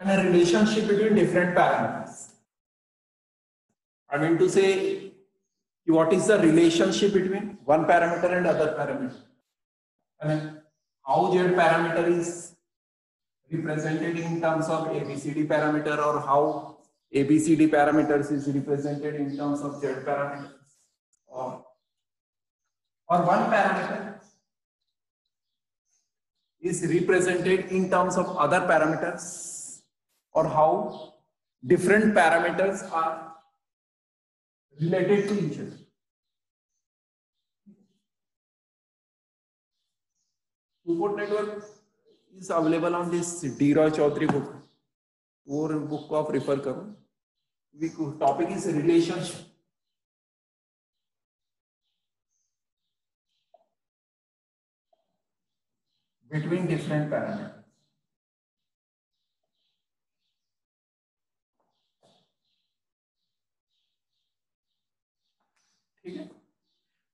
and a relationship between different parameters. I mean to say, what is the relationship between one parameter and other parameter, and how Z parameter is represented in terms of ABCD parameter, or how ABCD parameters is represented in terms of Z parameters, or one parameter is represented in terms of other parameters, or how different parameters are related to each other. Two-port network is available on this D. Roy Chaudhary book. और book को आप refer करो. Topic is relationship between different parameters. ठीक है.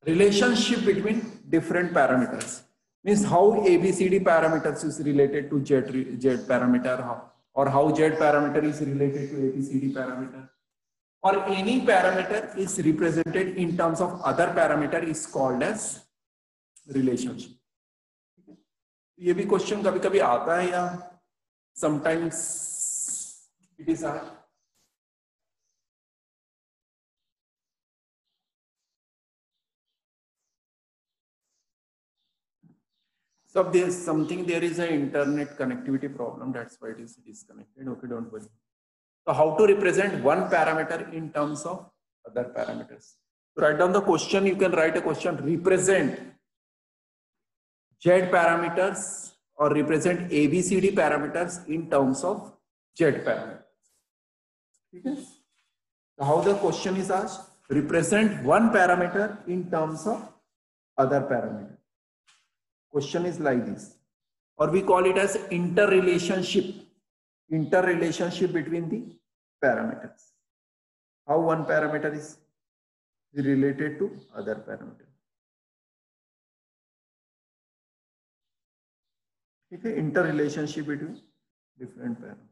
Relationship between different parameters means how ABCD parameters is related to Z parameter, or how Z parameter is related to ABCD parameter, or any parameter is represented in terms of other parameter is called as relationship. ये भी question कभी कभी आता है, या sometimes it is hard. So there's something, there is an internet connectivity problem, that's why it is disconnected. Okay, don't worry. So how to represent one parameter in terms of other parameters? So write down the question. You can write a question: represent Z parameters or represent ABCD parameters in terms of Z parameters. Okay. So how the question is asked? Represent one parameter in terms of other parameter. Question is like this, or we call it as interrelationship between the parameters. How one parameter is related to other parameter. Okay, interrelationship between different parameters.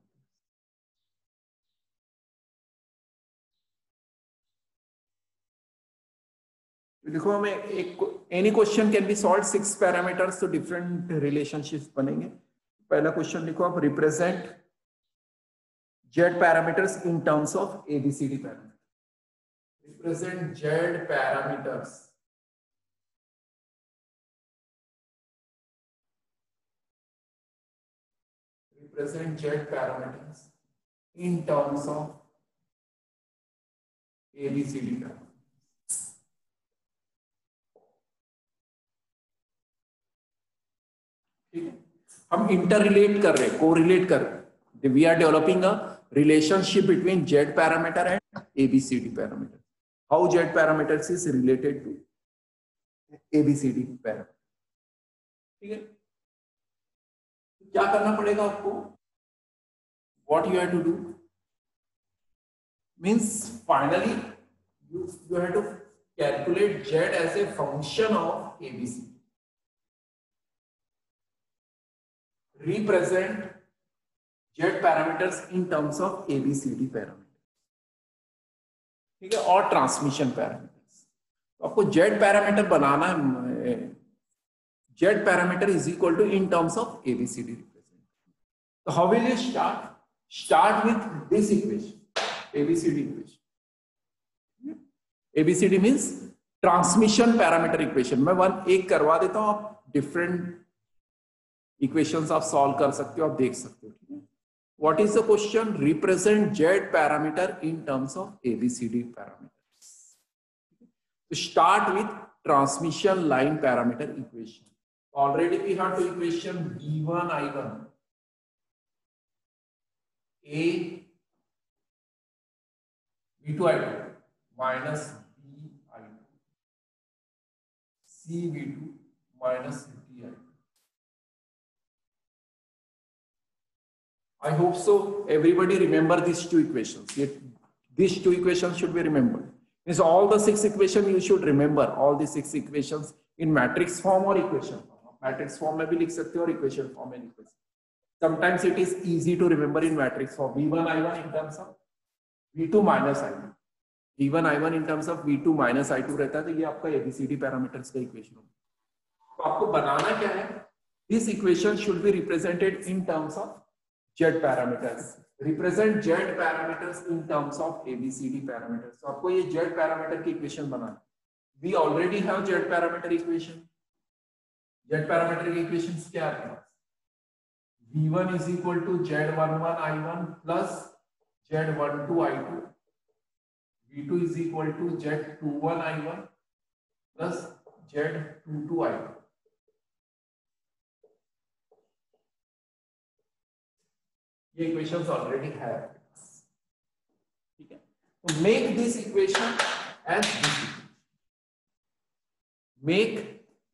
देखो हमें एक any question can be solve 6 parameters, तो different relationships बनेंगे. पहला क्वेश्चन लिखो आप: represent Z parameters in terms of ABCD parameter. Represent Z parameters in terms of ABCD parameter. हम इंटररिलेट कर रहे हैं, कोरिलेट कर रहे हैं. We are developing a relationship between Z parameter and ABCD parameter. How Z parameters is related to ABCD parameter. ठीक है. क्या करना पड़ेगा आपको? What you have to do means finally you have to calculate Z as a function of ABCD. Represent Z parameters in terms of ABCD parameters. ठीक है. और transmission parameters. तो आपको Z पैरामीटर बनाना है. Z parameter is equal to in terms of ABCD representation. So how will you start? Start with this equation, ABCD equation. ABCD means transmission parameter equation. मैं एक करवा देता हूं, आप डिफरेंट इक्वेशंस आप सॉल्व कर सकते हो, आप देख सकते हो. ठीक है. What is the question? Represent Z parameter in terms of ABCD parameters. Start with transmission line parameter equation. Already we have two equation V1 I1 A V2 I2 minus B I2 C V2 minus D I2. I hope so. Everybody remember these two equations. These two equations should be remembered. Means all the 6 equations you should remember. All the 6 equations in matrix form or equation form. Matrix form में भी लिख सकते हो और equation form में लिख सकते हो. Sometimes it is easy to remember in matrix for V1 I1 in terms of V2 minus I2. V1 I1 in terms of V2 minus I2 रहता है, तो ये आपका ABCD पैरामीटर्स का इक्वेशन होगा. तो आपको बनाना क्या है? This equation should be represented in terms of Z parameters. Represent Z parameters in terms of ABCD parameters. तो आपको ये Z parameter की equation banana. We already have Z parameter equation. Z parameter की इक्वेशंस क्या है? V1 is equal to Z11 I1 plus Z12 I2. V2 is equal to Z21 I1 plus Z22 I2. ये equations already है. ठीक है, तो make this equation as this. Make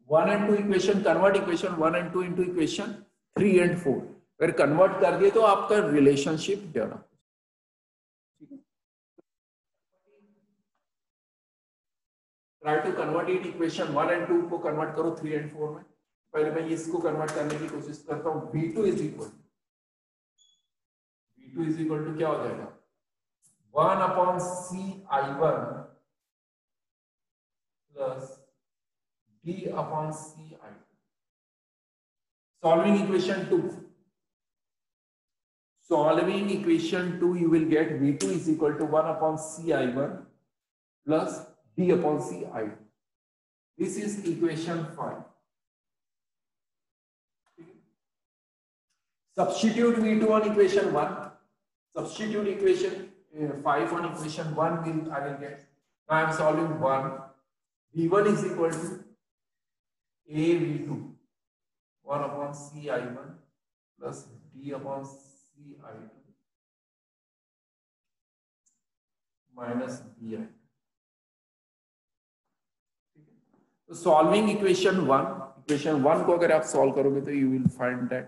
1 and 2 equation, convert equation 1 and 2 into equation 3 and 4. अगर convert कर दिए तो आपका relationship develop. Try to convert it. Equation 1 and 2 को कन्वर्ट करो 3 and 4 में. पहले मैं इसको कन्वर्ट करने की कोशिश करता हूं. V2 इज इक्वल टू क्या हो जाएगा? 1/CI1 plus D/CI2. Solving equation 2. Solving equation 2, you will get V2 is equal to 1/CI1 plus D/CI2. This is equation 5. Substitute V2 on equation 1. Substitute equation 5 on equation 1. I will get. Now I am solving 1. V1 is equal to AV2 1/CI1 plus D/CI2 minus BI. तो solving equation 1 को अगर आप solve करोगे तो you will find that,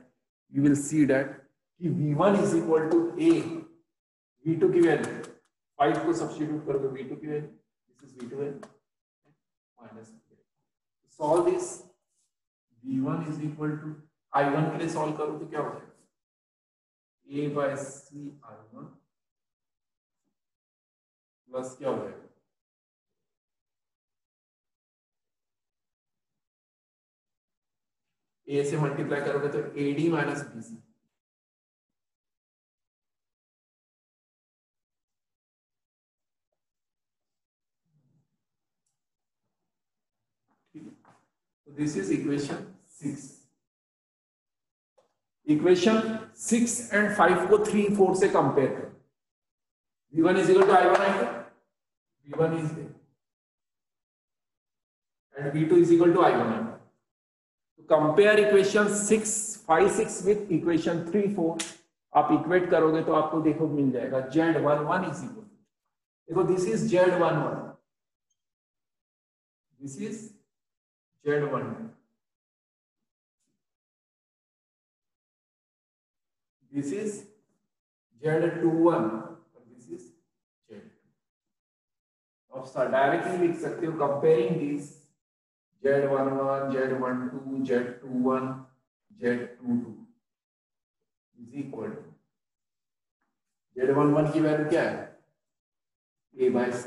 you will see that कि V1 is equal to A. V2 की value 5 को substitute करोगे, V2 की value, this is V2 minus. Solve this. V1 is equal to I1 के लिए सॉल्व करो तो क्या हो जाएगा? A/CI1 प्लस क्या हो जाएगा? A से मल्टीप्लाई करोगे तो AD minus BC. This is equation 6. Equation 6 and 5 को 3, 4 से कंपेयर करो. V1 is equal to I1 I2. V1 is there. And V2 is equal to I1 I2. तो कंपेयर इक्वेशन 5, 6 विथ इक्वेशन 3, 4. आप equate करोगे तो आपको देखो मिल जाएगा Z11 is equal. देखो this is Z11. This is Z11. This is Z21 और this is Z2. अब डायरेक्टली लिख सकते हो comparing this Z11, Z12, Z21, Z22 is equal to Z11 की वैल्यू क्या है? A/C.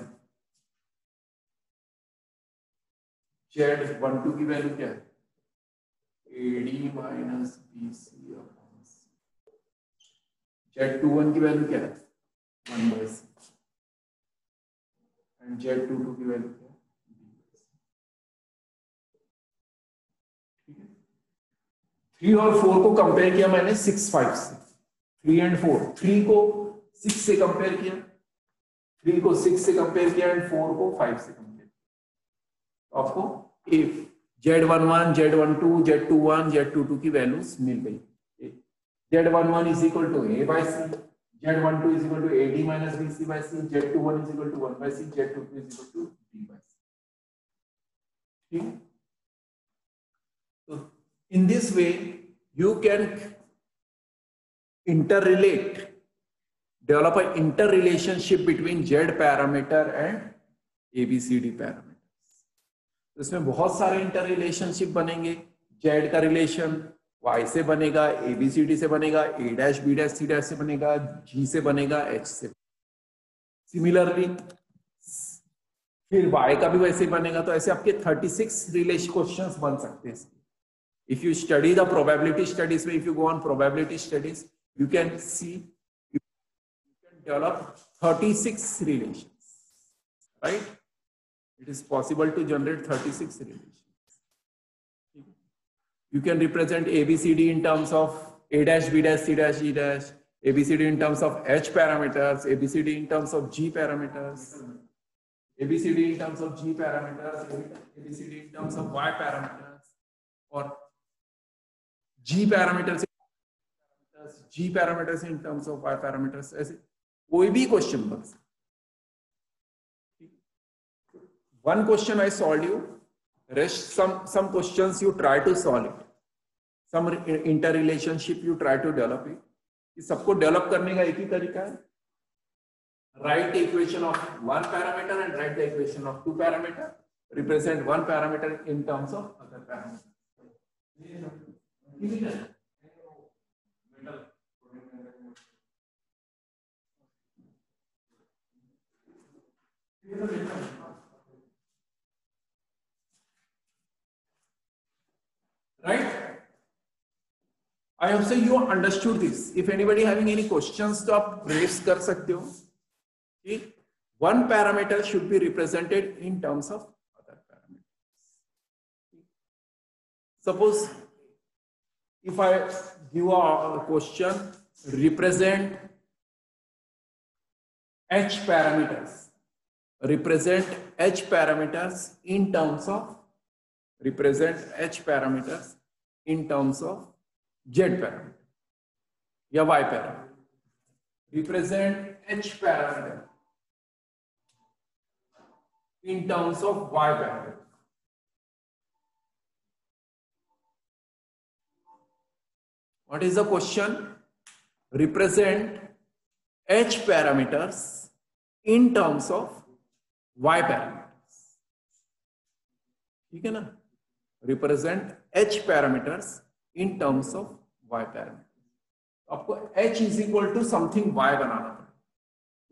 Z12 की वैल्यू क्या है? AD minus BC. Z21 की वैल्यू क्या है? 1/C. एंड Z22 की वैल्यू क्या है? ठीक है. 3 और 4 को कंपेयर किया मैंने 6, 5 से. 3 and 4. 3 को 6 से कंपेयर किया, 3 को 6 से कंपेयर किया एंड 4 को 5 से कंपेयर किया. आपको Z11, Z12, Z21, Z22 की वैल्यूज मिल गई. Z11 is equal to A/C, Z12 is equal to AD minus BC/C, Z21 is equal to 1/C, Z22 is equal to D/C. ठीक. So in this way you can interrelate, develop an interrelationship between Z parameter and ABCD parameters. तो इसमें बहुत सारे inter relationship बनेंगे. Z का relation y से बनेगा, ABCD से बनेगा, A dash B dash C dash से बनेगा, G से बनेगा, H से। सिमिलरली फिर y का भी वैसे ही बनेगा। तो ऐसे आपके 36 रिलेशन क्वेश्चंस बन सकते हैं। If you study the probability studies, if you go on probability studies, you can see, you can develop 36 relations, right? It is possible to generate 36 relations. You can represent ABCD in terms of A dash, B dash, C dash, E dash, ABCD in terms of H parameters, ABCD in terms of G parameters, ABCD in terms of G parameters, ABCD in terms of Y parameters, or G parameters in terms of Y parameters. ऐसे कोई भी question बन सकता। One question I solved you, rest some questions you try to solve it, some interrelationship you try to develop it. इस सबको develop करने का एक ही तरीका है, write the equation of one parameter and write the equation of two parameter, represent one parameter in terms of other parameter. Right? I hope so you understood this. If anybody having any questions, तो आप raise कर सकते हो. One parameter should be represented in terms of other parameters. Suppose if I give a question, represent H parameters, represent H parameters in terms of, represent H parameters in terms of Z parameter या Y parameter. Represent H parameter in terms of Y parameter. What is the question? Represent H parameters in terms of Y parameters. ठीक है ना? Represent H parameters in terms of Y parameters. आपको H is equal to something Y बनाना पड़ेगा.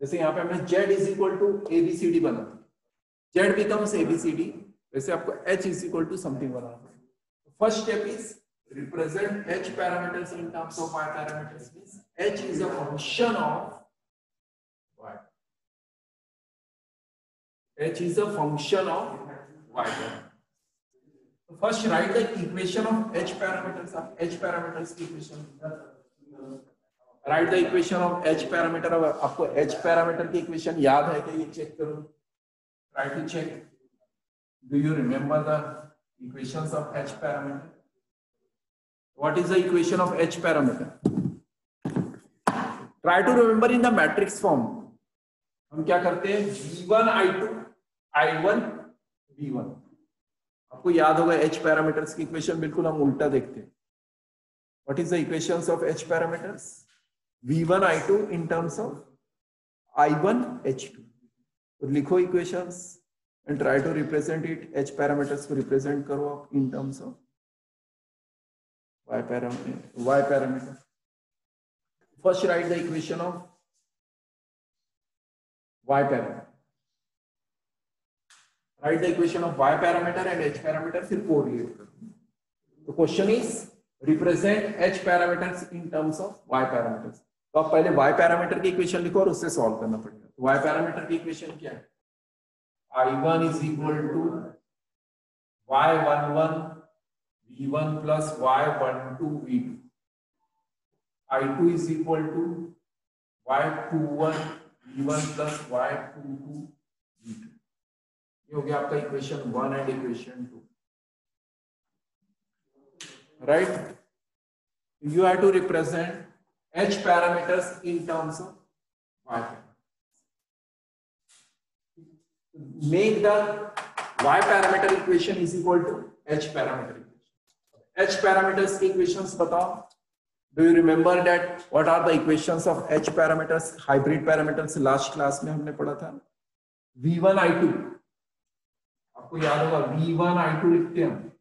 जैसे यहाँ पे हमने Z is equal to ABCD बना था. Z becomes ABCD. वैसे आपको H is equal to something बनाना पड़ेगा. First step is represent H parameters in terms of Y parameters. Means H is a function of Y. H is a function of Y parameters. So first write the equation of H parameters. H parameters की equation. Write the equation of H parameter. आपको H parameter की equation याद है क्या? ये check करो. Try to check. Do you remember the equations of H parameter? What is the equation of H parameter? Try to remember in the matrix form. हम क्या करते हैं? V1 I2 I1 V1. आपको याद होगा H parameters की equation बिल्कुल हम उल्टा देखते हैं. What is the equations of H parameters? V1 I2 in terms of I1 H2. तो लिखो equations and try to represent it. H parameters को represent करो आप in terms of Y parameter. First write the equation of Y parameter. Write the equation of Y parameter and H parameter, फिर correlate करो. The question is represent H parameters in terms of Y parameters. तो आप पहले Y parameter की equation लिखो और उससे solve करना पड़ेगा. Y parameter की equation क्या है? I1 is equal to Y11 V1 plus Y12 V2. I2 is equal to Y21 V1 plus Y22 V2. ये हो गया आपका equation 1 and equation 2. Right? You have to represent H parameters in terms of Y parameters. Make the Y parameter equation is equal to H parameter equation. H parameters equations बताओ. Do you remember that what are the equations of H parameters, hybrid parameters? Last class में हमने पढ़ा था. V1 I2. आपको याद होगा V1 I2 लिखते हैं.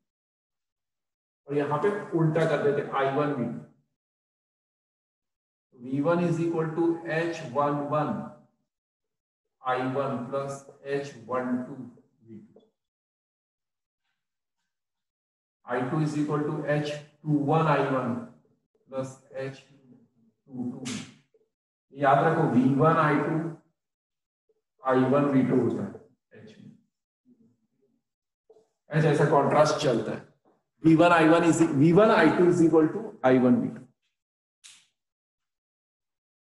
और यहाँ पे उल्टा कर देते I1 V2, V1 is equal to H11 I1 plus H12 V2, I2 is equal to H21 I1 plus H22। याद रखो V1 I2 I1 V2 होता है H में, ऐसा कॉन्ट्रास्ट चलता है। V1 I2 is equal to I1 V2,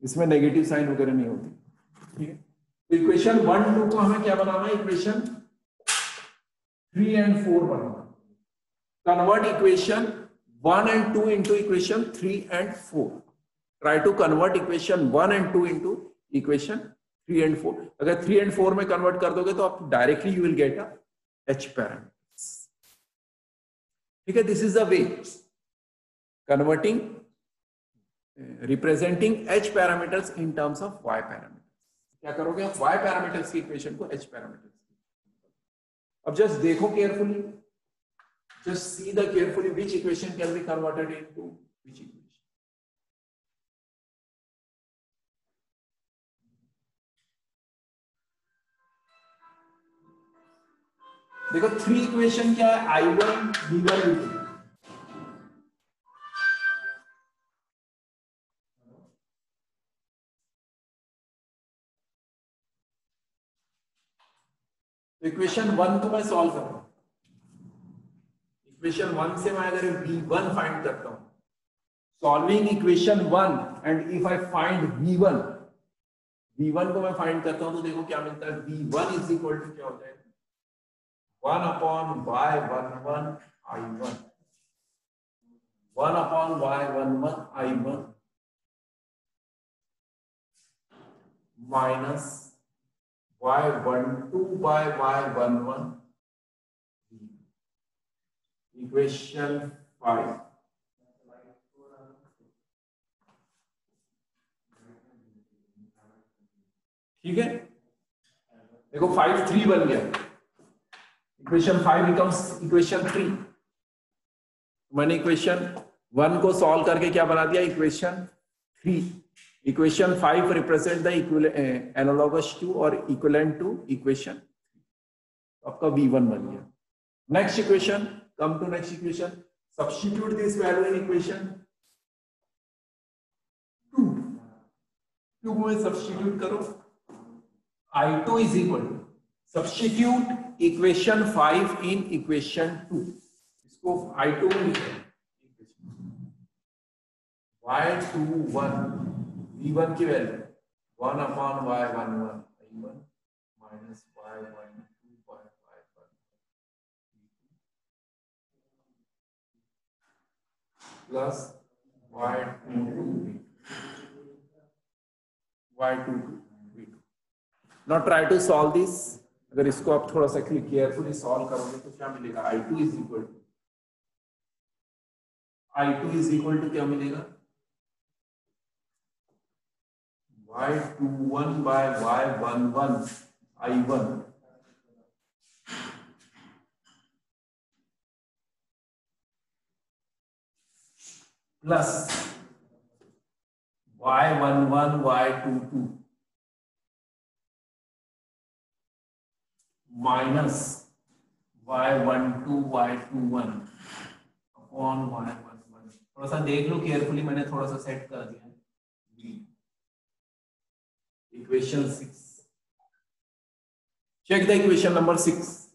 इसमें negative sign वगैरह नहीं होती, ठीक है। तो इक्वेशन 1 2 को हमें क्या बनाना है, equation 3 and 4 banana. Convert equation 1 and 2 into equation 3 and 4। Try to convert equation 1 and 2 into equation 3 and 4। अगर 3 and 4 में कन्वर्ट कर दोगे तो आप directly you will get a H parameters, ठीक है। This is the way converting representing H parameters in terms of Y parameters. क्या करोगे आप, Y पैरामीटर्स की इक्वेशन को H पैरामीटर्स। अब जस्ट देखो carefully, just see the carefully which equation can be converted into which equation। देखो 3 equation क्या है, I1 V1 V2। तो इक्वेशन 1 को मैं सॉल्व कर रहा हूं, इक्वेशन 1 से मैं अगर V1 फाइंड करता हूं, solving equation 1 and if I find V1 को मैं फाइंड करता हूं तो देखो क्या मिलता है, V1 इज इक्वल टू क्या होता है 1 upon Y11 I1, 1 upon Y11 I1 minus Y12 by Y11 equation 5। ठीक है, देखो 5 3 बन गया, इक्वेशन 5 बिकम्स इक्वेशन 3। मैंने इक्वेशन 1 को सॉल्व करके क्या बना दिया, equation 3। Equation 5 represent the analogous to और इक्विवेलेंट टू इक्वेशन, आपका V1 बन गया। Next equation, come to next equation, substitute this value in equation 2 में सब्स्टिट्यूट करो, I2 is equal to, substitute equation 5 in equation 2, इसको I2 में लिखें, Y21 V1 की value 1 upon Y11 I1 minus Y12 by Y11 plus Y22 V2। Now try to solve this। अगर इसको आप थोड़ा सा केयरफुली सॉल्व करोगे तो क्या मिलेगा, I2 इज इक्वल टू क्या मिलेगा, Y21 by Y11 I1 plus Y11 Y22 minus Y12 Y21 upon Y11। थोड़ा सा देख लो केयरफुली, मैंने थोड़ा सा सेट कर दिया। Equation 6, check the equation number 6।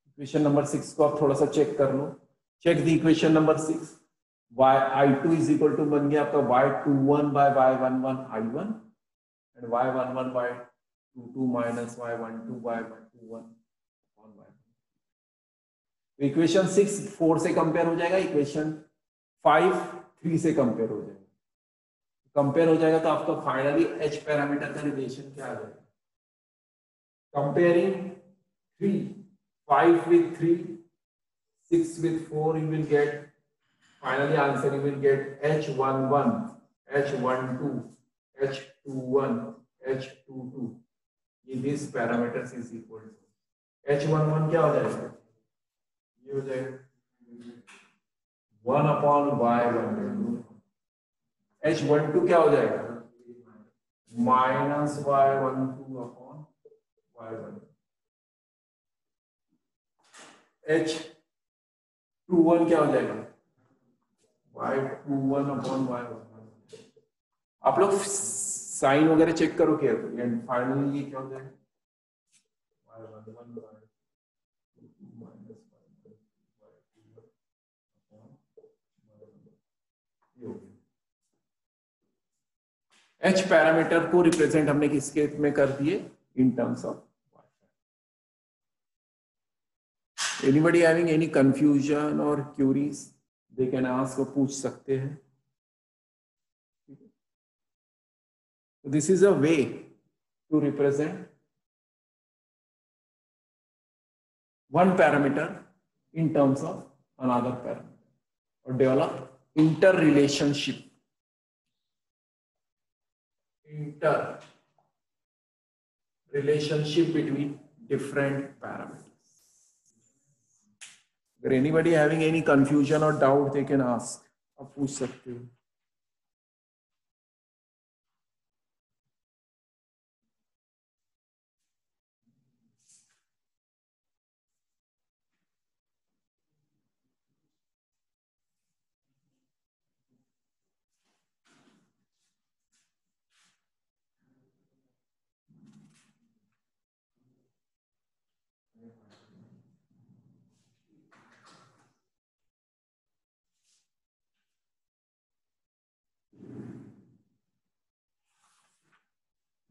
Equation number 6 को आप थोड़ा सा चेक कर लो, check the equation number 6। I2 is equal to बन गया आपका Y21 by Y11 I1 and Y11 by 22 minus Y12 by 21 on Y1। तो इक्वेशन 6 4 से कंपेयर हो जाएगा, इक्वेशन 5 3 से कंपेयर हो जाएगा। कंपेयर हो जाएगा तो आपका फाइनली H पैरामीटर का रिलेशन क्या आ जाएगा, comparing 3 5 with 3 6 with 4 you will get finally answer, you will get H11 H12 H21 H22। ये this parameters is equal to H11 क्या हो जाएगा, ये हो जाएगा 1/y12। H12 क्या हो जाएगा -y12/y12। H21 क्या हो जाएगा y21/y1। आप लोग साइन वगैरह चेक करो केयरफुली एंड फाइनली ये क्या हो जाएगा y11 H पैरामीटर को रिप्रेजेंट हमने किसके में कर दिए in terms of anybody having any confusion और क्यूरीज दे कैन आस्क, पूछ सकते हैं। This is a way to represent one parameter in terms of another parameter or develop interrelationship between different parameters. If anybody having any confusion or doubt they can ask, आप पूछ सकते हो।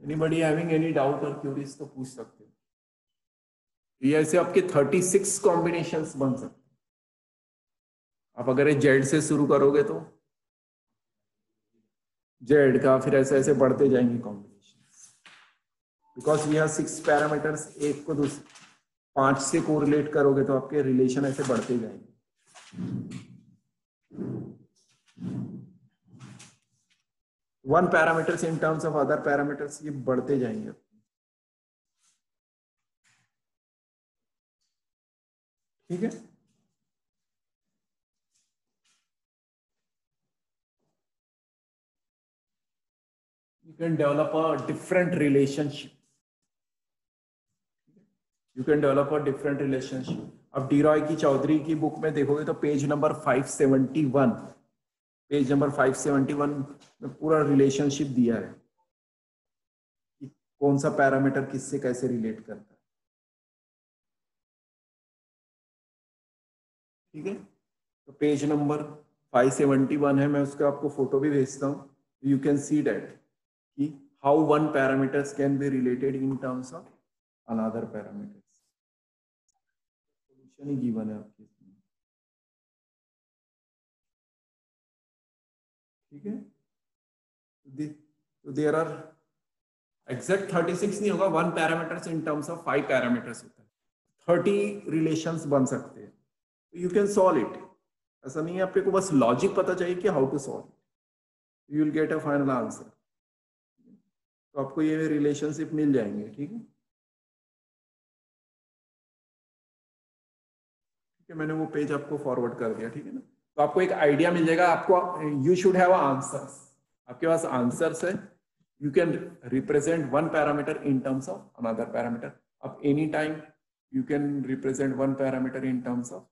Anybody having any doubt or queries तो पूछ सकते हो। ये ऐसे आपके 36 कॉम्बिनेशंस बन सकते हैं। आप अगर जेड से शुरू करोगे तो जेड का फिर ऐसे ऐसे बढ़ते जाएंगे combinations, because we have 6 parameters. एक को 5 से कोरिलेट करोगे तो आपके रिलेशन ऐसे बढ़ते जाएंगे। One parameters in terms of other parameters ये बढ़ते जाएंगे। ठीक है, you can develop a different relationship. अब डी रॉय की चौधरी की बुक में देखोगे तो पेज नंबर 571 में पूरा रिलेशनशिप दिया है कि कौन सा पैरामीटर किससे कैसे रिलेट करता है। ठीक है, तो पेज नंबर 571 है, मैं उसका आपको फोटो भी भेजता हूँ। यू कैन सी दैट कि how one parameters can be related in terms of another parameters. Solution he given है आपके इसमें। ठीक है, तो देयर आर एग्जैक्ट 36 नहीं होगा, one parameters in terms of 5 parameters होता है। 30 रिलेशंस बन सकते हैं। यू कैन सॉल्व इट, ऐसा नहीं है, आपको को बस लॉजिक पता चाहिए कि how to solve, you will get a final answer. तो आपको ये रिलेशनशिप मिल जाएंगे। ठीक है, ठीक है, मैंने वो पेज आपको फॉरवर्ड कर दिया। ठीक है ना, तो आपको एक आइडिया मिल जाएगा। आपको यू शुड हैव आंसर्स, आपके पास आंसर्स है। You can represent one parameter in terms of another parameter. अब any time you can represent one parameter in terms of,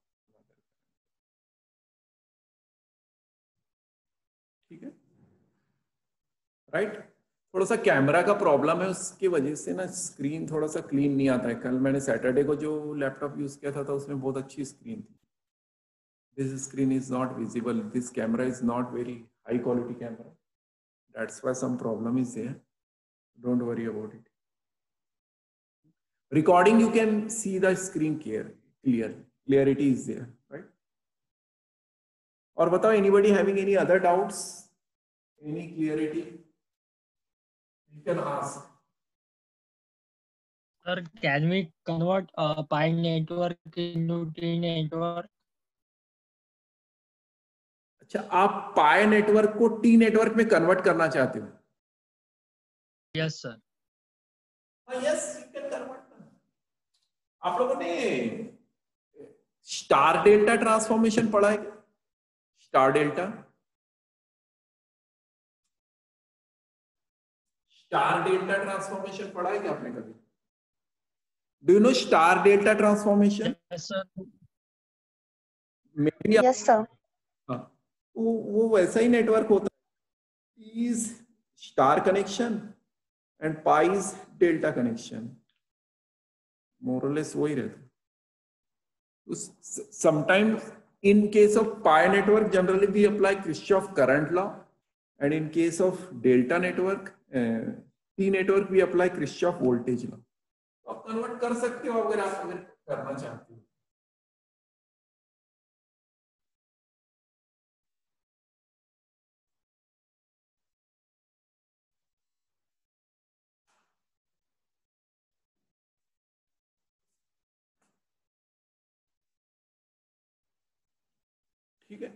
ठीक है, राइट। थोड़ा सा कैमरा का प्रॉब्लम है, उसकी वजह से ना स्क्रीन थोड़ा सा क्लीन नहीं आता है। कल मैंने सैटरडे को जो लैपटॉप यूज किया था उसमें बहुत अच्छी स्क्रीन थी। This screen is not visible, this camera is not very high quality camera, that's why some problem is there, don't worry about it. Recording you can see the screen clarity is there, right? और बताओ, anybody having any other doubts, any clarity, you can ask. Sir, can we convert pi network into T network? अच्छा, आप पाई network को T network में convert करना चाहते हो? Yes sir. हाँ, यस, यू कैन कन्वर्ट। आप लोगों ने स्टार डेल्टा ट्रांसफॉर्मेशन पढ़ा है? स्टार डेल्टा ट्रांसफॉर्मेशन पढ़ा है क्या आपने कभी? Do you know star delta transformation? Yes, sir. Yes, sir. हाँ, वो वैसा ही नेटवर्क होता है, is star connection and pi's delta connection, more less वही रहता है। Sometimes in case of pi network generally we apply Kirchhoff current law, and in case of delta network T network we apply Kirchhoff voltage law। तो आप convert कर सकते हो अगर आप करना चाहते हो। ठीक है,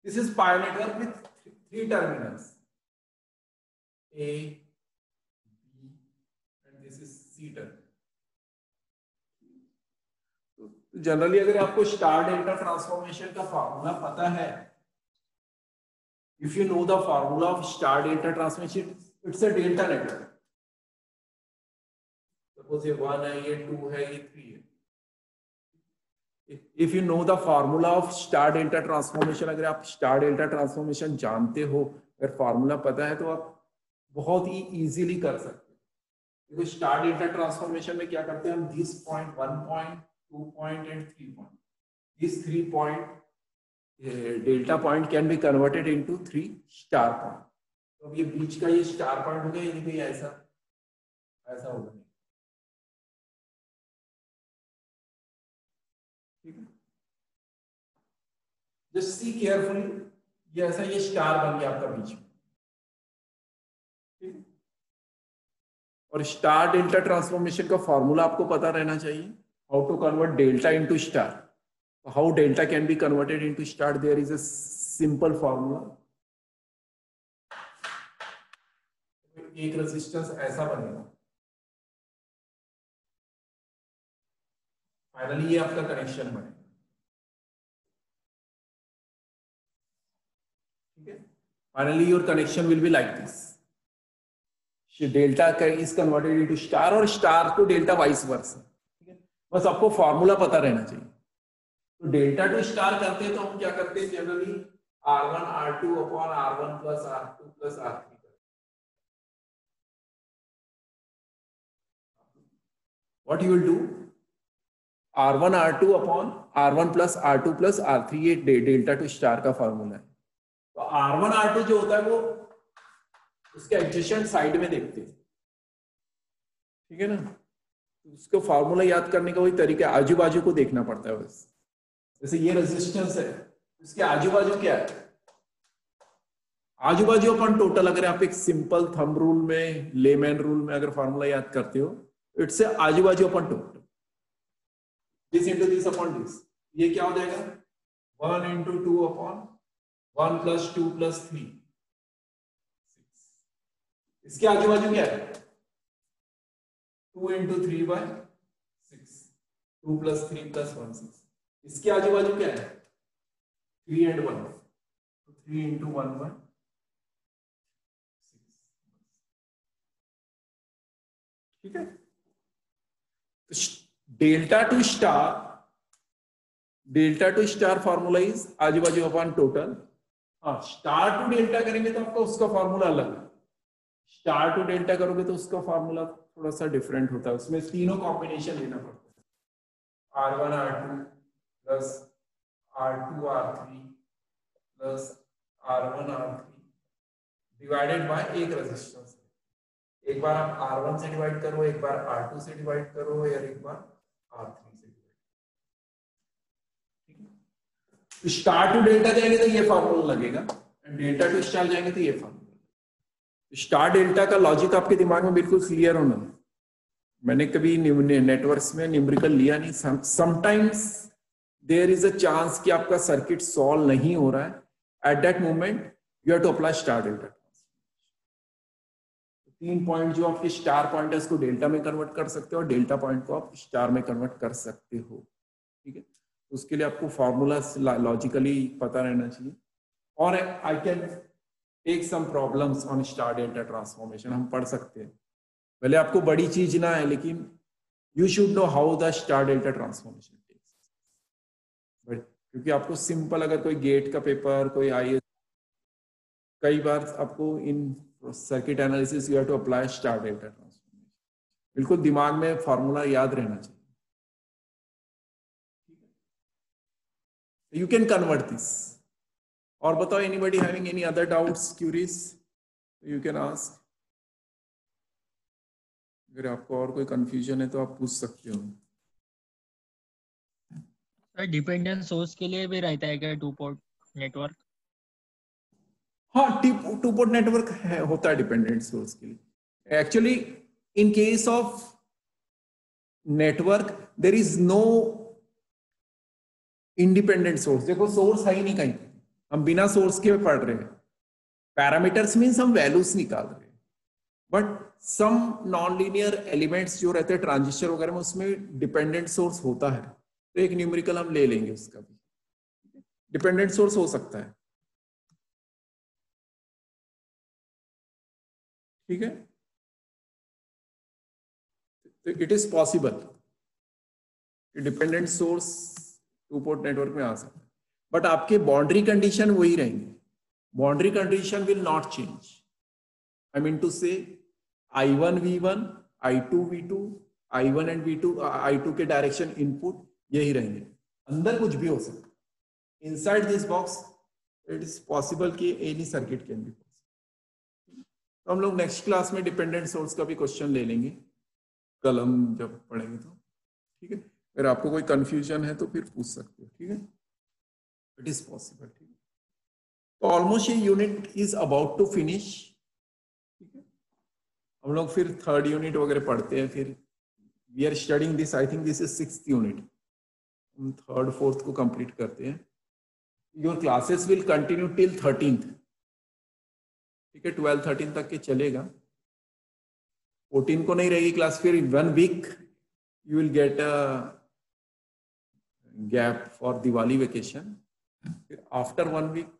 this is pi network with three terminals A, B and this is C terminal। Generally अगर आपको स्टार डेल्टा ट्रांसफॉर्मेशन का फॉर्मूला पता है, if you know the formula of star delta transformation, it's a delta network। suppose ये 1 है, ये 2 है, ये 3 है। if you know the formula of star delta transformation, अगर आप स्टार डेल्टा ट्रांसफॉर्मेशन जानते हो, अगर फॉर्मूला पता है, तो आप बहुत ही इजीली कर सकते हो। देखो स्टार डेल्टा ट्रांसफॉर्मेशन में क्या करते हैं हम, this point, 1 point, 2 point and 3 point, this 3 point delta point can be converted into 3 star point. तो अब ये बीच का ये स्टार पॉइंट हो गया, ये देखो ये ऐसा ऐसा होगा, ठीक है। जस्ट सी केयरफुली, ये ऐसा ये स्टार बन गया आपका बीच में, ठीक है। और स्टार डेल्टा ट्रांसफॉर्मेशन का फॉर्मूला आपको पता रहना चाहिए, how to convert delta into star. How delta can be converted into star? There is a simple formula। एक रेजिस्टेंस ऐसा बनेगा, फाइनली ये आपका कनेक्शन बनेगा, ठीक है। Finally your connection will be like this, delta is converted into star और star to delta vice versa, ठीक है। बस आपको फॉर्मूला पता रहना चाहिए। तो डेल्टा टू स्टार करते हैं तो हम क्या करते हैं generally, R1 R2 upon R1 plus R2 plus R3। What you will do, R1 R2 upon R1 plus R2 plus R3, ये डेल्टा टू स्टार का फॉर्मूला है। तो R1 R2 जो होता है वो उसके एडजेसेंट साइड में देखते हैं, ठीक है ना। तो उसको फॉर्मूला याद करने का वही तरीका, आजू बाजू को देखना पड़ता है बस। जैसे ये रेजिस्टेंस है, इसके आजू बाजू क्या है, आजू बाजू अपन टोटल, अगर आप एक सिंपल थंब रूल में, लेमैन रूल में अगर फॉर्मूला याद करते हो, इट्स आजू बाजू अपन total, this into this upon this, ये क्या हो जाएगा 1 इंटू 2 अपॉन 1 प्लस 2 प्लस 3, 6। इसके आजू बाजू क्या है 2 इंटू 3 बाय 6, 2 प्लस 3 प्लस 1, 6। इसके आजू बाजू क्या है 3 एंड 1, तो 3 इंटू 1 बाय 6, ठीक है। तो delta two star formula is आजू बाजू अपॉन टोटल। हाँ, स्टार टू डेल्टा करेंगे तो आपका उसका फॉर्मूला अलग है, स्टार टू डेल्टा करोगे तो उसका फॉर्मूला थोड़ा सा डिफरेंट होता है, उसमें तीनों कॉम्बिनेशन लेना पड़ता है, R1 R2 plus R2 R3 plus R1 R3 divided by एक रेजिस्टेंस। एक बार आप R1 से डिवाइड करो, एक बार R2 से डिवाइड करो, या एक बार R3 से डिवाइड, ठीक है। स्टार टू डेल्टा जाएंगे तो ये फॉर्मूला लगेगा, एंड डेल्टा टू स्टार जाएंगे तो ये फॉर्मूला। स्टार डेल्टा का लॉजिक आपके दिमाग में बिल्कुल क्लियर होना। मैंने कभी नेटवर्क्स में न्यूमेरिकल लिया नहीं, sometimes there is a chance कि आपका सर्किट सॉल्व नहीं हो रहा है, at that moment you have to apply star delta transformation. 3 point जो आपके स्टार पॉइंट है उसको डेल्टा में कन्वर्ट कर सकते हो और डेल्टा पॉइंट को आप स्टार में कन्वर्ट कर सकते हो। ठीक है, उसके लिए आपको फॉर्मूला लॉजिकली पता रहना चाहिए। और I can take some problems on star delta transformation, हम पढ़ सकते हैं। भले आपको बड़ी चीज ना है, लेकिन you should know how the star delta transformation takes. But क्योंकि आपको सिंपल, अगर कोई गेट का पेपर, कोई आईएएस, कई बार आपको in circuit analysis you have to apply star delta transformation. बिल्कुल दिमाग में फॉर्मूला याद रहना चाहिए। You can convert this. और बताओ, anybody having any other doubts, queries? You can ask. अगर आपको और कोई confusion है तो आप पूछ सकते हो। डिपेंडेंट सोर्स के लिए भी रहता है क्या टू पोर्ट नेटवर्क? हाँ, टू पोर्ट नेटवर्क होता है डिपेंडेंट सोर्स के लिए। Actually in case of network there is no independent source. देखो, सोर्स है ही नहीं कहीं, हम बिना सोर्स के पढ़ रहे हैं। पैरामीटर्स मीन्स हम वैल्यूज निकाल रहे हैं, but some non linear elements जो रहते हैं ट्रांजिस्टर वगैरह में, उसमें डिपेंडेंट सोर्स होता है। तो एक न्यूमेरिकल हम ले लेंगे, उसका भी डिपेंडेंट सोर्स हो सकता है। ठीक है, तो it is possible dependent source to port network में आ सकता है, बट आपके बाउंड्री कंडीशन वही रहेंगे। Boundary condition will not change. I mean to say I1 V1, I2 V2, I1 and V2, I2 के डायरेक्शन इनपुट यही रहेंगे। अंदर कुछ भी हो सकता है। Inside this box it is possible कि any circuit can be possible. तो हम लोग नेक्स्ट क्लास में डिपेंडेंट सोर्स का भी क्वेश्चन ले लेंगे, कल हम जब पढ़ेंगे तो। ठीक है, अगर आपको कोई कंफ्यूजन है तो फिर पूछ सकते हो। ठीक है, इट इज पॉसिबल। ठीक है, तो ऑलमोस्ट ये unit is about to finish. ठीक है, हम लोग फिर थर्ड यूनिट वगैरह पढ़ते हैं। फिर we are studying this, I think this is 6th unit. हम 3rd 4th को कंप्लीट करते हैं। Your classes will continue till 13th। ठीक है, 12 13 तक के चलेगा। 14 को नहीं रहेगी क्लास। फिर 1 week you will get a gap for Diwali vacation. After 1 week